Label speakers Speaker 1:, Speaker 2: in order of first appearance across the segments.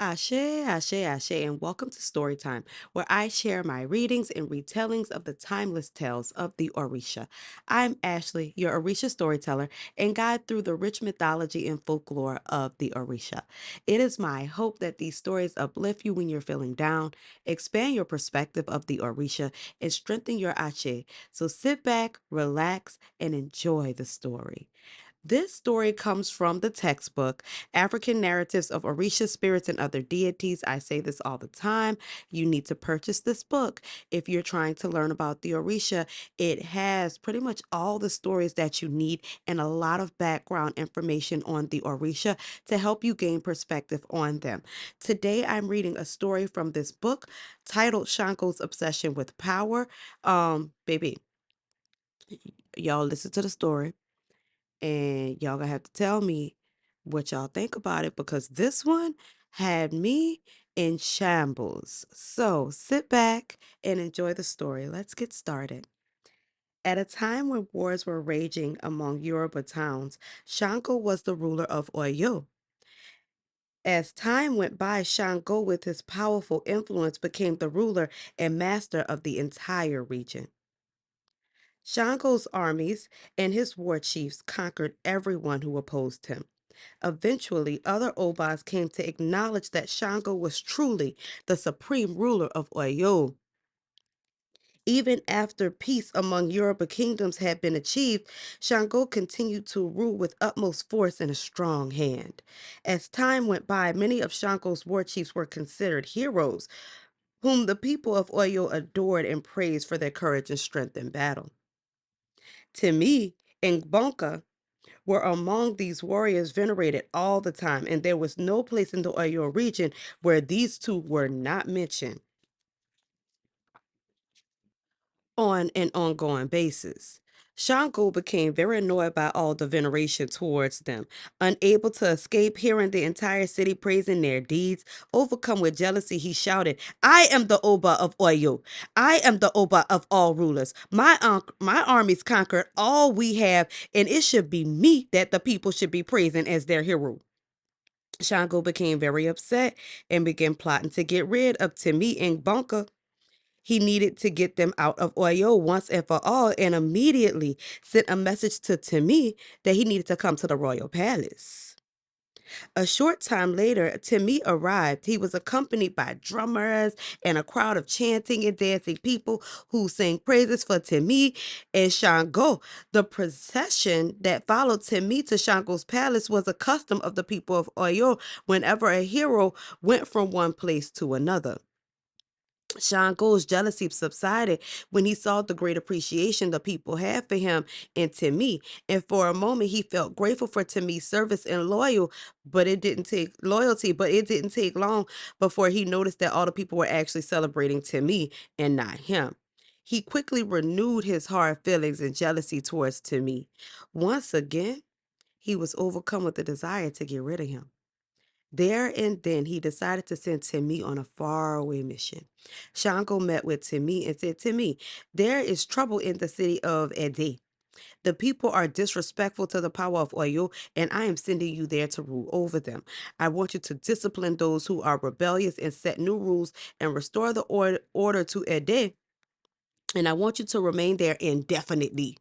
Speaker 1: Ashe, Ashe, Ashe, and welcome to Storytime, where I share my readings and retellings of the timeless tales of the Orisha. I'm Ashley, your Orisha storyteller, and guide through the rich mythology and folklore of the Orisha. It is my hope that these stories uplift you when you're feeling down, expand your perspective of the Orisha, and strengthen your Ashe. So sit back, relax, and enjoy the story. This story comes from the textbook, African Narratives of Orisha Spirits and Other Deities. I say this all the time. You need to purchase this book if you're trying to learn about the Orisha. It has pretty much all the stories that you need and a lot of background information on the Orisha to help you gain perspective on them. Today, I'm reading a story from this book titled Shango's Obsession with Power. Baby, y'all listen to the story and y'all gonna have to tell me what y'all think about it because this one had me in shambles. So sit back and enjoy the story. Let's get started. At a time when wars were raging among Yoruba towns, Shango was the ruler of Oyo. As time went by, Shango, with his powerful influence, became the ruler and master of the entire region. Shango's armies and his war chiefs conquered everyone who opposed him. Eventually, other Obas came to acknowledge that Shango was truly the supreme ruler of Oyo. Even after peace among Yoruba kingdoms had been achieved, Shango continued to rule with utmost force and a strong hand. As time went by, many of Shango's war chiefs were considered heroes, whom the people of Oyo adored and praised for their courage and strength in battle. Timi and Gbonnka were among these warriors venerated all the time, and there was no place in the Oyo region where these two were not mentioned on an ongoing basis. Shango became very annoyed by all the veneration towards them. Unable to escape hearing the entire city praising their deeds, overcome with jealousy, he shouted, "I am the Oba of Oyo. I am the Oba of all rulers. My armies conquered all we have, and it should be me that the people should be praising as their hero." Shango became very upset and began plotting to get rid of Timi and Gbonnka. He needed to get them out of Oyo once and for all, and immediately sent a message to Timi that he needed to come to the royal palace. A short time later, Timi arrived. He was accompanied by drummers and a crowd of chanting and dancing people who sang praises for Timi and Shango. The procession that followed Timi to Shango's palace was a custom of the people of Oyo whenever a hero went from one place to another. Shango's jealousy subsided when he saw the great appreciation the people had for him and Timmy. And for a moment he felt grateful for Timmy's service and loyalty, but it didn't take long before he noticed that all the people were actually celebrating Timmy and not him. He quickly renewed his hard feelings and jealousy towards Timmy. Once again, he was overcome with the desire to get rid of him. There and then he decided to send Timmy on a faraway mission. Shango met with Timmy and said, "Timmy, there is trouble in the city of Ede. The people are disrespectful to the power of Oyo, and I am sending you there to rule over them. I want you to discipline those who are rebellious and set new rules and restore the order to Ede, and I want you to remain there indefinitely."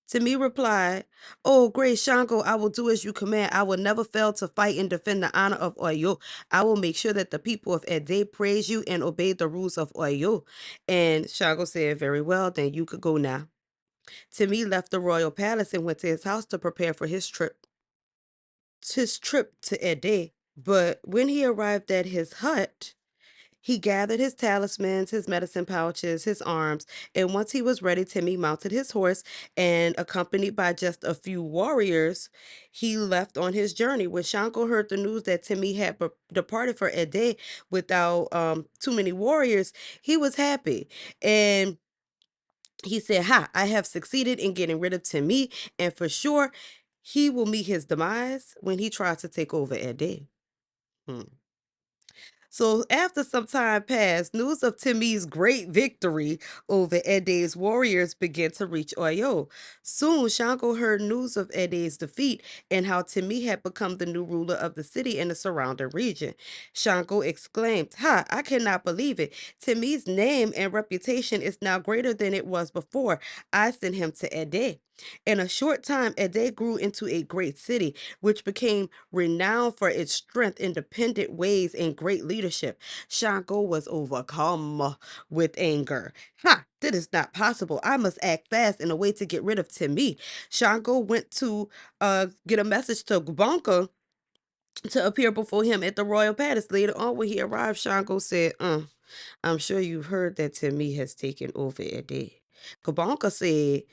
Speaker 1: Timi replied, "Oh, great Shango, I will do as you command. I will never fail to fight and defend the honor of Oyo. I will make sure that the people of Ede praise you and obey the rules of Oyo." And Shango said, "Very well, then you could go now." Timi left the royal palace and went to his house to prepare for his trip to Ede. But when he arrived at his hut, he gathered his talismans, his medicine pouches, his arms, and once he was ready, Timmy mounted his horse and, accompanied by just a few warriors, he left on his journey. When Shango heard the news that Timmy had departed for Ede without too many warriors, he was happy. And he said, "Ha, I have succeeded in getting rid of Timmy, and for sure, he will meet his demise when he tries to take over Ede." Hmm. So after some time passed, news of Timi's great victory over Ede's warriors began to reach Oyo. Soon Shango heard news of Ede's defeat and how Timi had become the new ruler of the city and the surrounding region. Shango exclaimed, "Ha, I cannot believe it. Timi's name and reputation is now greater than it was before I sent him to Ede." In a short time, Ede grew into a great city, which became renowned for its strength, independent ways, and great leadership. Shango was overcome with anger. Ha! That is not possible. I must act fast in a way to get rid of Timi. Shango went to get a message to Gbonnka to appear before him at the royal palace. Later on, when he arrived, Shango said, I'm sure you've heard that Timi has taken over Ede." Gbonnka said,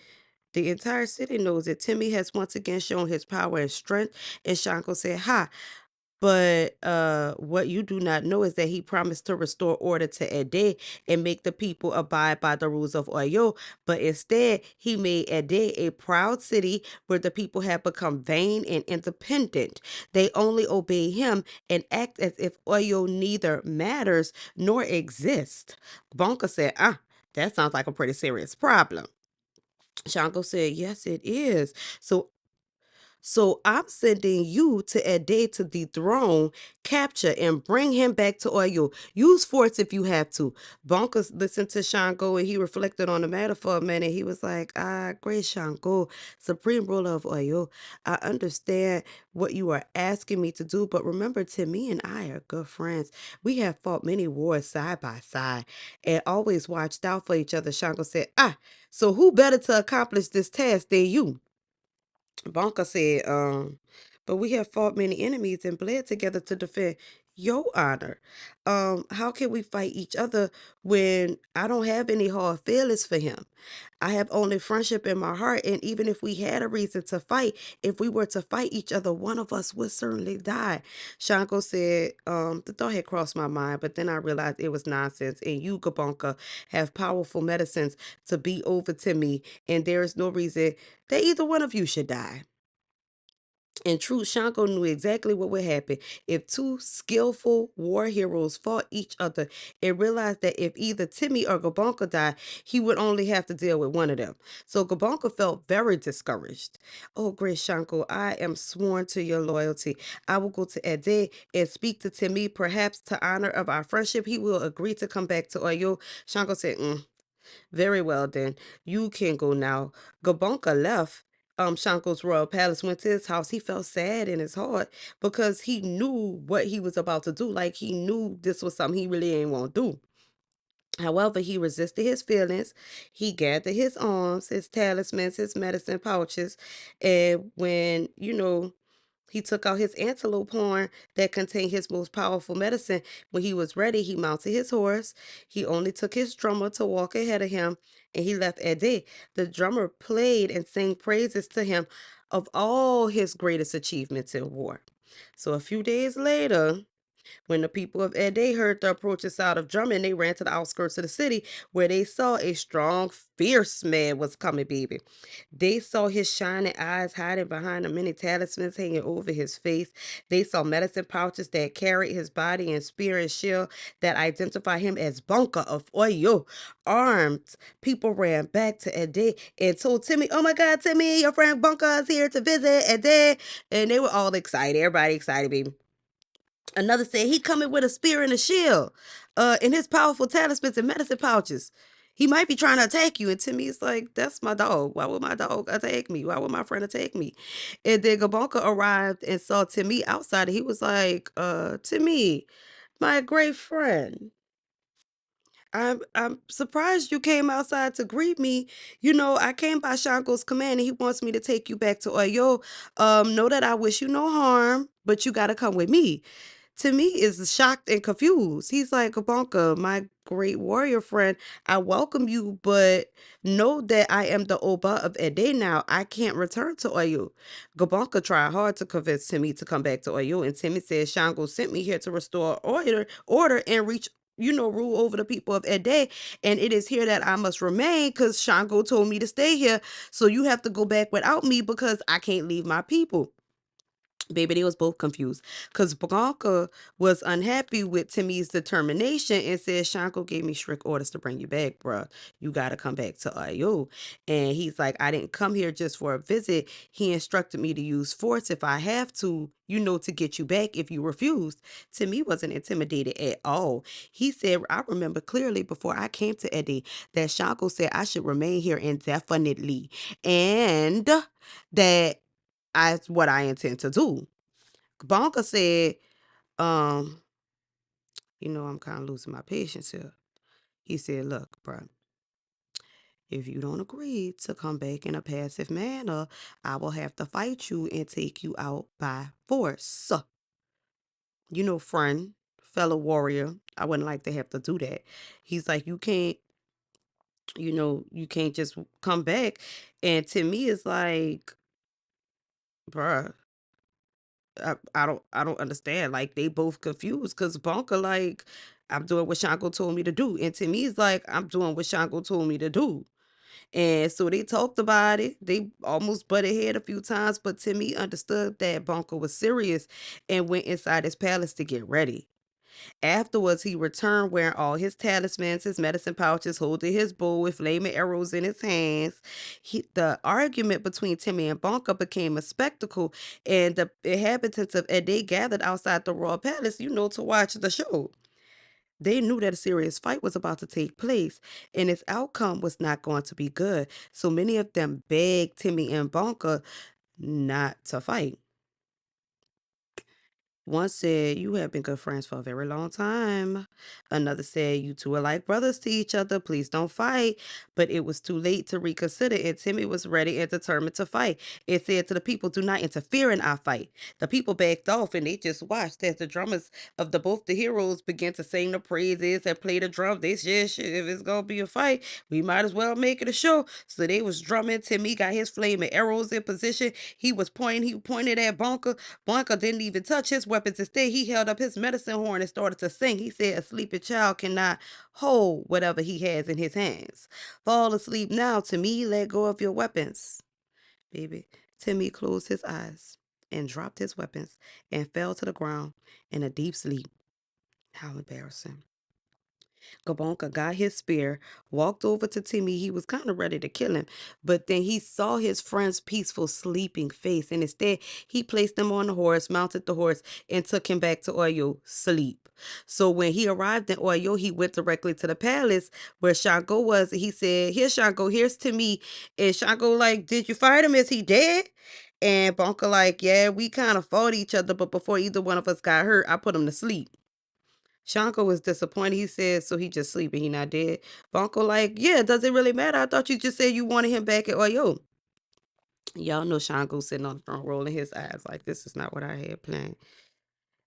Speaker 1: "The entire city knows that Timmy has once again shown his power and strength." And Shanko said, "Ha, but what you do not know is that he promised to restore order to Ede and make the people abide by the rules of Oyo. But instead, he made Ede a proud city where the people have become vain and independent. They only obey him and act as if Oyo neither matters nor exists." Bonka said, that sounds like a pretty serious problem. Shango said, "Yes, it is. So I'm sending you to Ede to dethrone, capture, and bring him back to Oyo. Use force if you have to." Bonkers listened to Shango and he reflected on the matter for a minute. He was like, great Shango, supreme ruler of Oyo. I understand what you are asking me to do, but remember, Timmy and I are good friends. We have fought many wars side by side and always watched out for each other." Shango said, so who better to accomplish this task than you?" Bonka said, "But we have fought many enemies and bled together to defend your honor. How can we fight each other when I don't have any hard feelings for him? I have only friendship in my heart, and even if we had a reason to fight, if we were to fight each other, one of us would certainly die." Shango said, "The thought had crossed my mind, but then I realized it was nonsense, and you, Gabonka, have powerful medicines to be over to me, and there is no reason that either one of you should die." In truth, Shango knew exactly what would happen if two skillful war heroes fought each other and realized that if either Timmy or Gabonka died, he would only have to deal with one of them. So Gabonka felt very discouraged. "Oh, great Shango, I am sworn to your loyalty. I will go to Ede and speak to Timmy. Perhaps to honor of our friendship, he will agree to come back to Oyo." Shango said, "Very well then. You can go now." Gabonka left Shanko's royal palace, went to his house. He felt sad in his heart because he knew what he was about to do. Like he knew this was something he really didn't want to do. However, he resisted his feelings. He gathered his arms, his talismans, his medicine pouches, and when, he took out his antelope horn that contained his most powerful medicine. When he was ready, he mounted his horse. He only took his drummer to walk ahead of him, and he left Ede. The drummer played and sang praises to him of all his greatest achievements in war. So a few days later, when the people of Ede heard the approaching sound of drumming, they ran to the outskirts of the city where they saw a strong, fierce man was coming, baby. They saw his shining eyes hiding behind the many talismans hanging over his face. They saw medicine pouches that carried his body and spear and shield that identify him as Bunker of Oyo. Armed, people ran back to Ede and told Timmy, "Oh my God, Timmy, your friend Bunker is here to visit Ede." And they were all excited. Everybody excited, baby. Another said he coming with a spear and a shield, and his powerful talismans and medicine pouches. He might be trying to attack you. And Timmy's like, "That's my dog. Why would my dog attack me? Why would my friend attack me?" And then Gabonka arrived and saw Timmy outside. And he was like, "Timmy, my great friend. I'm surprised you came outside to greet me. I came by Shango's command and he wants me to take you back to Oyo. Know that I wish you no harm, but you gotta come with me." To me is shocked and confused. He's like, "Abonka, my great warrior friend, I welcome you, but know that I am the Oba of Ede now. I can't return to Oyo." Gabonka tried hard to convince Timmy to come back to Oyo, and Timmy said, "Shango sent me here to restore order and reach, rule over the people of Ede, and it is here that I must remain because Shango told me to stay here, so you have to go back without me because I can't leave my people." Baby, they was both confused because Blanca was unhappy with Timmy's determination and said, Shango gave me strict orders to bring you back, bruh. You got to come back to Ayo. And he's like, I didn't come here just for a visit. He instructed me to use force if I have to, to get you back if you refused. Timmy wasn't intimidated at all. He said, I remember clearly before I came to Eddie that Shango said I should remain here indefinitely. And that that's what I intend to do. Gbonnka said, um, I'm kind of losing my patience here. He said, look, bro, if you don't agree to come back in a passive manner, I will have to fight you and take you out by force. Friend, fellow warrior, I wouldn't like to have to do that. He's like, you can't just come back. And to me, it's like, bruh, I don't understand. Like they both confused because Bonka like I'm doing what Shango told me to do, and to me it's like I'm doing what Shango told me to do. And so they talked about it. They almost butted head a few times, but Timmy understood that Bonka was serious and went inside his palace to get ready. Afterwards, he returned wearing all his talismans, his medicine pouches, holding his bow with flaming arrows in his hands. The argument between Timmy and Bonka became a spectacle, and the inhabitants of Ede gathered outside the royal palace, to watch the show. They knew that a serious fight was about to take place, and its outcome was not going to be good. So many of them begged Timmy and Bonka not to fight. One said, you have been good friends for a very long time. Another said, you two are like brothers to each other. Please don't fight. But it was too late to reconsider, and Timmy was ready and determined to fight. It said to the people, do not interfere in our fight. The people backed off, and they just watched as the drummers of both the heroes began to sing the praises and play the drum. They said, shit, if it's going to be a fight, we might as well make it a show. So they was drumming. Timmy got his flaming arrows in position. He pointed at Bonka. Blanca didn't even touch his weapons. Instead, he held up his medicine horn and started to sing. He said, a sleeping child cannot hold whatever he has in his hands. Fall asleep now. To me, let go of your weapons. Baby, Timmy closed his eyes and dropped his weapons and fell to the ground in a deep sleep. How embarrassing. Gbonnka got his spear, walked over to Timmy. He was kind of ready to kill him, but then he saw his friend's peaceful, sleeping face, and instead he placed him on the horse, mounted the horse, and took him back to Oyo, sleep. So when he arrived in Oyo, he went directly to the palace where Shango was. He said, "Here's Shango, here's Timmy." And Shango like, "Did you fight him? Is he dead?" And Bonka like, "Yeah, we kind of fought each other, but before either one of us got hurt, I put him to sleep." Shanko was disappointed. He said, so he just sleeping, he not dead. Bonko like, yeah, does it really matter? I thought you just said you wanted him back at Oyo. Y'all know Shanko sitting on the throne rolling his eyes like, this is not what I had planned.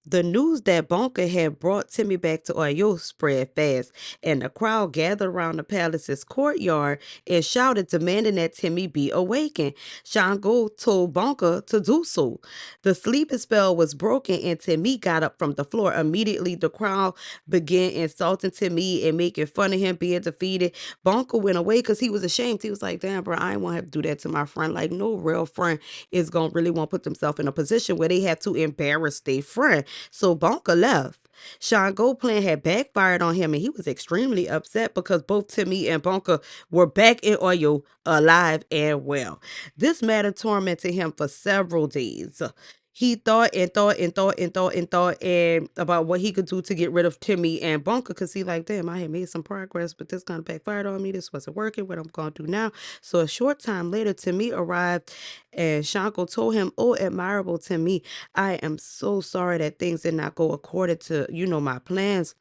Speaker 1: The news that Bonka had brought Timmy back to Oyo spread fast, and the crowd gathered around the palace's courtyard and shouted, demanding that Timmy be awakened. Shango told Bonka to do so. The sleeping spell was broken, and Timmy got up from the floor. Immediately, the crowd began insulting Timmy and making fun of him being defeated. Bonka went away because he was ashamed. He was like, damn, bro, I ain't want to have to do that to my friend. Like, no real friend is going to really want to put themselves in a position where they have to embarrass their friend. So Bonka left. Shango plan had backfired on him, and he was extremely upset because both Timmy and Bonka were back in Oyo alive and well. This matter tormented him for several days. He thought and thought and thought and thought and thought and about what he could do to get rid of Timmy and Bonka, because he like, damn, I had made some progress, but this kind of backfired on me. This wasn't working. What I'm going to do now? So a short time later, Timmy arrived, and Shanko told him, oh, admirable Timmy, I am so sorry that things did not go according to, my plans.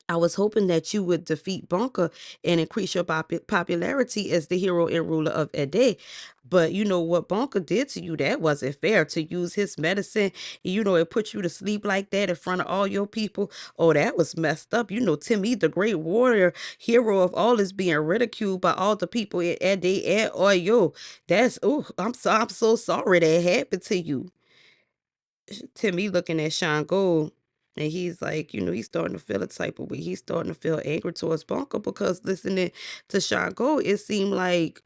Speaker 1: I was hoping that you would defeat Bonka and increase your popularity as the hero and ruler of Ede. But you know what Bonka did to you, that wasn't fair. To use his medicine, it put you to sleep like that in front of all your people. Oh, that was messed up. Timmy, the great warrior, hero of all, is being ridiculed by all the people in Ede and Oyo. I'm so sorry that happened to you. Timmy looking at Shango, and he's like, he's starting to feel a type of way. He's starting to feel angry towards Bonka because listening to Shango, it seemed like,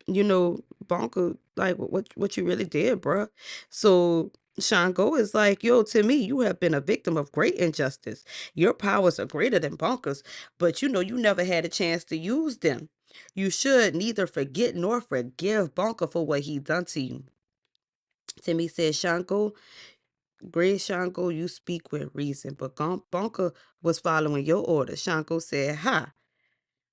Speaker 1: Bonka, like what you really did, bruh. So Shango is like, yo, to me, you have been a victim of great injustice. Your powers are greater than Bonka's, but you never had a chance to use them. You should neither forget nor forgive Bonka for what he done to you. Timmy said, Shango, great Shango, you speak with reason, but Bonka was following your orders. Shango said, ha.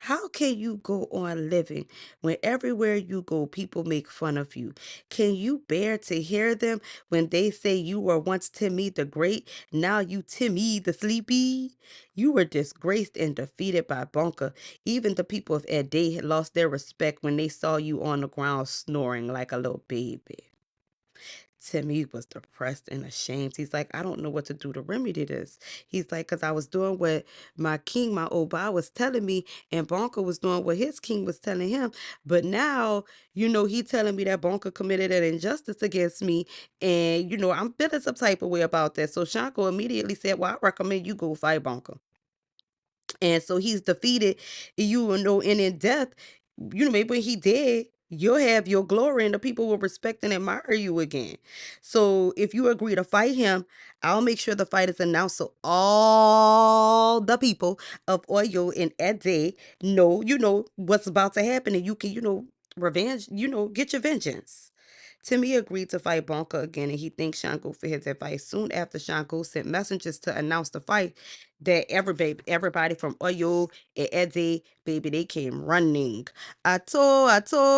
Speaker 1: How can you go on living when everywhere you go, people make fun of you? Can you bear to hear them when they say you were once Timmy the Great, now you Timmy the Sleepy? You were disgraced and defeated by Bonka. Even the people of Ede had lost their respect when they saw you on the ground snoring like a little baby. Timmy was depressed and ashamed. He's like, I don't know what to do to remedy this. He's like, because I was doing what my king, my old boy, was telling me, and Bonka was doing what his king was telling him. But now, he telling me that Bonka committed an injustice against me, and, I'm feeling some type of way about that. So Shanko immediately said, well, I recommend you go fight Bonka. And so he's defeated, and in death, maybe when he dead, you'll have your glory and the people will respect and admire you again. So if you agree to fight him, I'll make sure the fight is announced so all the people of Oyo and Ede know, what's about to happen, and you can, revenge, get your vengeance. Timmy agreed to fight Bonka again, and he thanked Shango for his advice. Soon after, Shango sent messengers to announce the fight that everybody from Oyo and Ede, baby, they came running. Oh,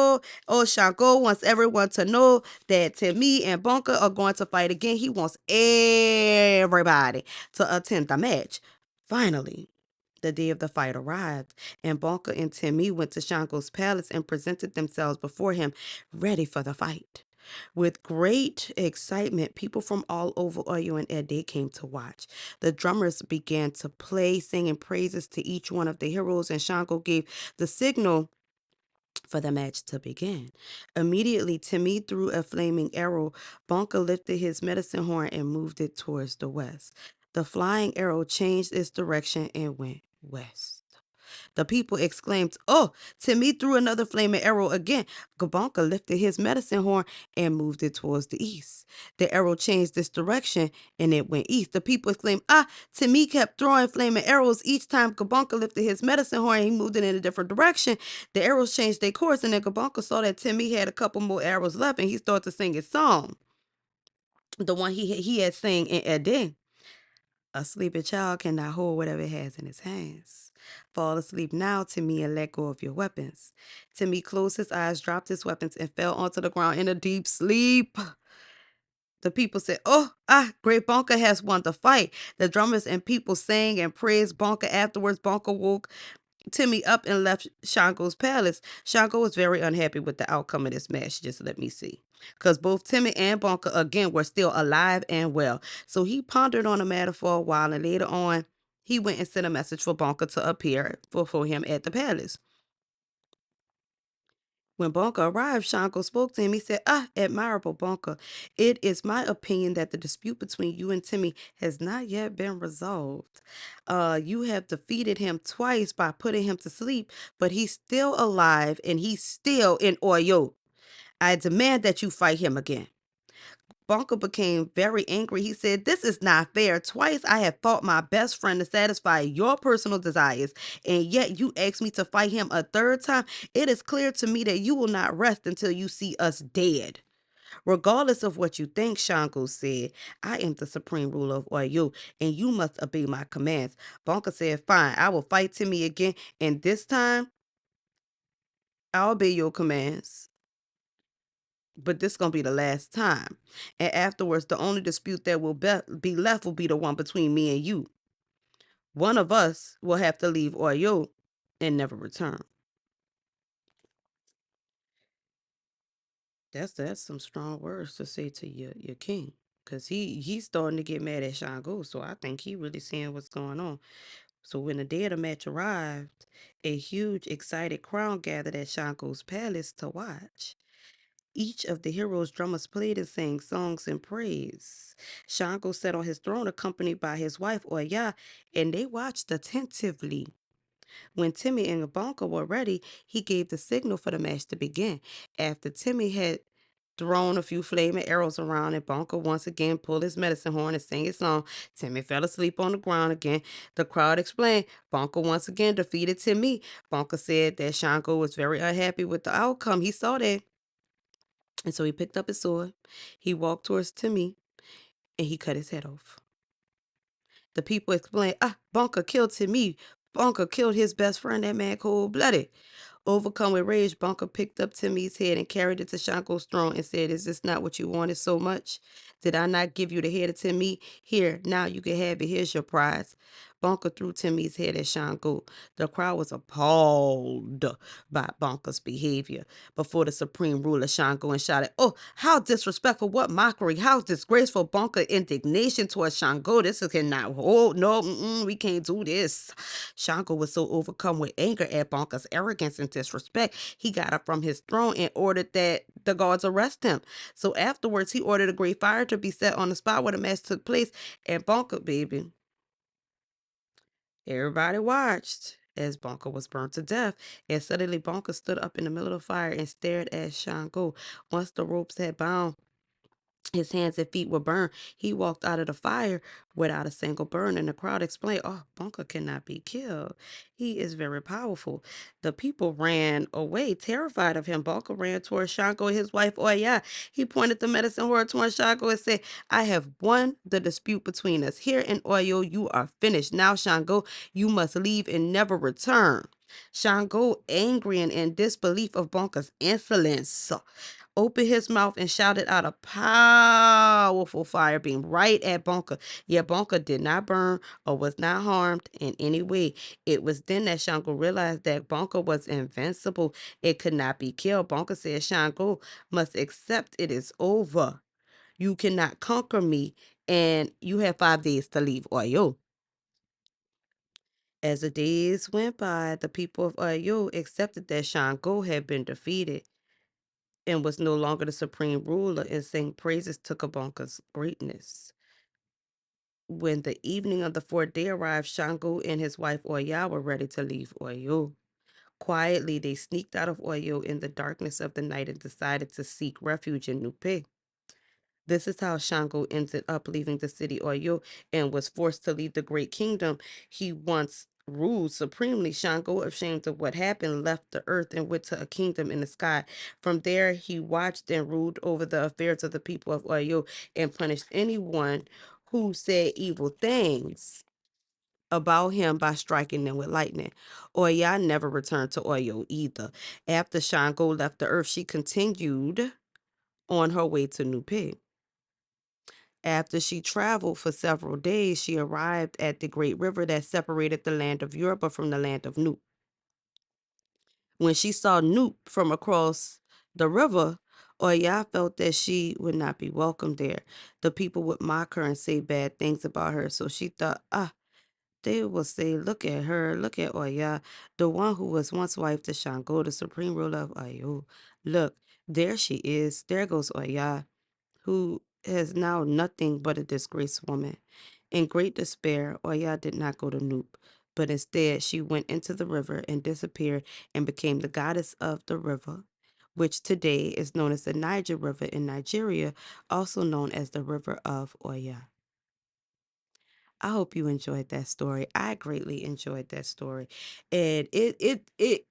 Speaker 1: Shango wants everyone to know that Timmy and Bonka are going to fight again. He wants everybody to attend the match. Finally, the day of the fight arrived, and Bonka and Timmy went to Shango's palace and presented themselves before him, ready for the fight. With great excitement, people from all over Oyo and Ede came to watch. The drummers began to play, singing praises to each one of the heroes, and Shango gave the signal for the match to begin. Immediately, Timmy threw a flaming arrow. Bonka lifted his medicine horn and moved it towards the west. The flying arrow changed its direction and went west. The people exclaimed, oh, Timmy threw another flaming arrow again. Gbonnka lifted his medicine horn and moved it towards the east. The arrow changed its direction and it went east. The people exclaimed, ah, Timmy kept throwing flaming arrows. Each time Gbonnka lifted his medicine horn, he moved it in a different direction. The arrows changed their course, and then Gbonnka saw that Timmy had a couple more arrows left, and he started to sing his song, the one he had sang in Ede. A sleeping child cannot hold whatever it has in his hands. Fall asleep now, Timmy, and let go of your weapons. Timmy closed his eyes, dropped his weapons, and fell onto the ground in a deep sleep. The people said, oh, great Bonka has won the fight. The drummers and people sang and praised Bonka. Afterwards, Bonka woke Timmy up and left Shango's palace. Shango was very unhappy with the outcome of this match, just let me see. Because both Timmy and Bonka, again, were still alive and well. So he pondered on the matter for a while, and later on, he went and sent a message for Bonka to appear for him at the palace. When Bonka arrived, Shango spoke to him. He said, admirable Bonka, it is my opinion that the dispute between you and Timmy has not yet been resolved. You have defeated him twice by putting him to sleep, but he's still alive and he's still in Oyo. I demand that you fight him again. Bonka became very angry. He said, this is not fair. Twice I have fought my best friend to satisfy your personal desires, and yet you ask me to fight him a third time. It is clear to me that you will not rest until you see us dead. Regardless of what you think, Shango said, I am the supreme ruler of Oyo, and you must obey my commands. Bonka said, fine, I will fight Timmy again, and this time, I'll obey your commands. But this gonna be the last time. And afterwards, the only dispute that will be left will be the one between me and you. One of us will have to leave Oyo and never return. That's some strong words to say to your king. Cause he's starting to get mad at Shango. So I think he really seeing what's going on. So when the day of the match arrived, a huge, excited crowd gathered at Shango's palace to watch. Each of the heroes' drummers played and sang songs in praise. Shango sat on his throne accompanied by his wife Oya, and they watched attentively. When Timmy and Gbonnka were ready, he gave the signal for the match to begin. After Timmy had thrown a few flaming arrows around, and Bonka once again pulled his medicine horn and sang his song. Timmy fell asleep on the ground again. The crowd explained Bonka once again defeated Timmy. Bonka said that Shango was very unhappy with the outcome. He saw that. And so he picked up his sword. He walked towards Timmy and he cut his head off. The people explained, Bonka killed Timmy. Bonka killed his best friend, that man cold blooded. Overcome with rage, Bunker picked up Timmy's head and carried it to Shango's throne and said, "Is this not what you wanted so much? Did I not give you the head of Timmy? Here, now you can have it. Here's your prize." Bunker threw Timmy's head at Shango. The crowd was appalled by Bunker's behavior before the supreme ruler Shango and shouted, "Oh, how disrespectful! What mockery! How disgraceful!" Bunker indignation towards Shango. This cannot hold. No, we can't do this. Shango was so overcome with anger at Bonka's arrogance and disrespect, he got up from his throne and ordered that the guards arrest him. So afterwards, he ordered a great fire to be set on the spot where the match took place. And Bonka, baby, everybody watched as Bonka was burned to death. And suddenly, Bonka stood up in the middle of the fire and stared at Shango. Once the ropes had bound his hands and feet were burned. He walked out of the fire without a single burn, and the crowd explained, "Oh, Bunker cannot be killed. He is very powerful." The people ran away, terrified of him. Bunker ran towards Shango and his wife, Oya. He pointed the medicine horn towards Shango and said, "I have won the dispute between us. Here in Oyo, you are finished. Now, Shango, you must leave and never return." Shango, angry and in disbelief of Bunker's insolence, opened his mouth and shouted out a powerful fire beam right at Bonka. Yet Bonka did not burn or was not harmed in any way. It was then that Shango realized that Bonka was invincible. It could not be killed. Bonka said, "Shango must accept it is over. You cannot conquer me, and you have 5 days to leave Oyo." As the days went by, the people of Oyo accepted that Shango had been defeated and was no longer the supreme ruler, and sang praises to Kabonka's greatness. When the evening of the fourth day arrived, Shango and his wife Oya were ready to leave Oyo. Quietly, they sneaked out of Oyo in the darkness of the night and decided to seek refuge in Nupe. This is how Shango ended up leaving the city Oyo and was forced to leave the great kingdom he once ruled supremely. Shango, ashamed of what happened, left the earth and went to a kingdom in the sky. From there, he watched and ruled over the affairs of the people of Oyo and punished anyone who said evil things about him by striking them with lightning. Oya never returned to Oyo either. After Shango left the earth, she continued on her way to Nupe. After she traveled for several days, she arrived at the great river that separated the land of Europa from the land of Nupe. When she saw Nupe from across the river, Oya felt that she would not be welcome there. The people would mock her and say bad things about her. So she thought, they will say, "Look at her, look at Oya, the one who was once wife to Shango, the supreme ruler of Ayo. Look, there she is. There goes Oya, who is now nothing but a disgraced woman." In great despair, Oya did not go to Noop, but instead she went into the river and disappeared and became the goddess of the river, which today is known as the Niger River in Nigeria, also known as the River of Oya. I hope you enjoyed that story. I greatly enjoyed that story. And it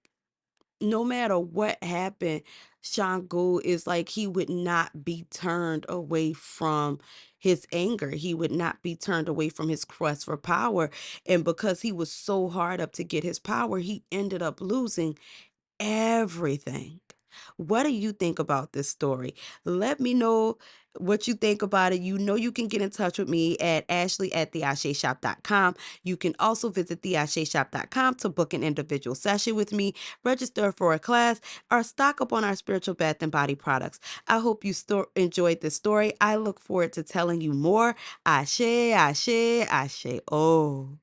Speaker 1: no matter what happened, Shango is like he would not be turned away from his anger. He would not be turned away from his quest for power. And because he was so hard up to get his power, he ended up losing everything. What do you think about this story? Let me know what you think about it. You know you can get in touch with me at ashley@theasheshop.com. You can also visit theasheshop.com to book an individual session with me, register for a class, or stock up on our spiritual bath and body products. I hope you enjoyed this story. I look forward to telling you more. Ashe, ashe, ashe. Oh.